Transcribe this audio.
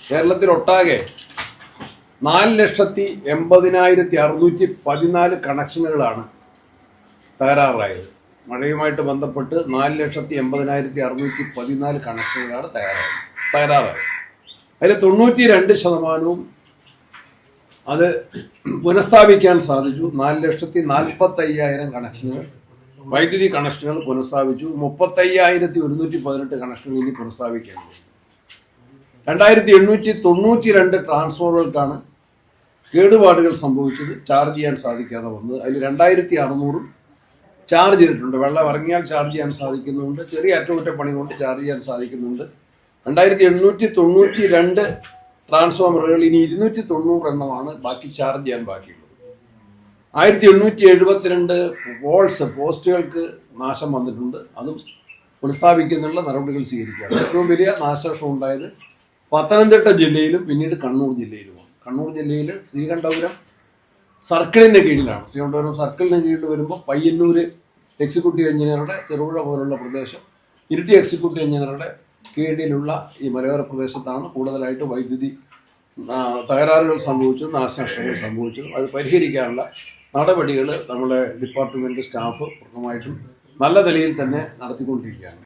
കേരളത്തിലൊട്ടാകെ 4,80,614 കണക്ഷനുകളാണ് തകരാറായത്. മഴയുമായിട്ട് ബന്ധപ്പെട്ട് 4,80,614 കണക്ഷനുകളാണ് തകരാറായത്. അതിൽ 92% അത് പുനഃസ്ഥാപിക്കാൻ സാധിച്ചു. 4,40,05,000 കണക്ഷനുകൾ വൈദ്യുതി കണക്ഷനുകൾ പുനഃസ്ഥാപിച്ചു. 35,118 കണക്ഷനുകൾ ഇനി പുനഃസ്ഥാപിക്കേണ്ടത്. 2,892 ട്രാൻസ്ഫോർമറുകൾക്കാണ് കേടുപാടുകൾ സംഭവിച്ചത്, ചാർജ് ചെയ്യാൻ സാധിക്കാതെ വന്നത്. അതിൽ 2,600 ചാർജ് ചെയ്തിട്ടുണ്ട്. വെള്ളം ഇറങ്ങിയാൽ ചാർജ് ചെയ്യാൻ സാധിക്കുന്നുണ്ട്, ചെറിയ അറ്റകുറ്റപ്പണി കൊണ്ട് ചാർജ് ചെയ്യാൻ സാധിക്കുന്നുണ്ട്. 2,892 ട്രാൻസ്ഫോർമറുകൾ, ഇനി 290 എണ്ണമാണ് ബാക്കി ചാർജ് ചെയ്യാൻ ബാക്കിയുള്ളത്. 1,872 പോസ്റ്റുകൾക്ക് നാശം വന്നിട്ടുണ്ട്. അതും പുനഃസ്ഥാപിക്കുന്നതിനുള്ള നടപടികൾ സ്വീകരിക്കുകയാണ്. ഏറ്റവും വലിയ നാശനഷ്ടം ഉണ്ടായത് പത്തനംതിട്ട ജില്ലയിലും പിന്നീട് കണ്ണൂർ ജില്ലയിലുമാണ്. കണ്ണൂർ ജില്ലയിൽ ശ്രീകണ്ഠപുരം സർക്കിളിൻ്റെ കീഴിലാണ്. ശ്രീകണ്ഠപുരം സർക്കിളിന് കീഴിൽ വരുമ്പോൾ പയ്യന്നൂർ എക്സിക്യൂട്ടീവ് എഞ്ചിനീയറുടെ ചെറുപുഴ പോലുള്ള പ്രദേശം, ഇരിട്ടി എക്സിക്യൂട്ടീവ് എഞ്ചിനീയറുടെ കീഴിലുള്ള ഈ മലയോര പ്രദേശത്താണ് കൂടുതലായിട്ട് വൈദ്യുതി തകരാറുകൾ സംഭവിച്ചതും നാശനഷ്ടങ്ങൾ സംഭവിച്ചതും. അത് പരിഹരിക്കാനുള്ള നടപടികൾ നമ്മുടെ ഡിപ്പാർട്ട്മെൻറ്റ് സ്റ്റാഫ് പൂർണ്ണമായിട്ടും നല്ല നിലയിൽ തന്നെ നടത്തിക്കൊണ്ടിരിക്കുകയാണ്.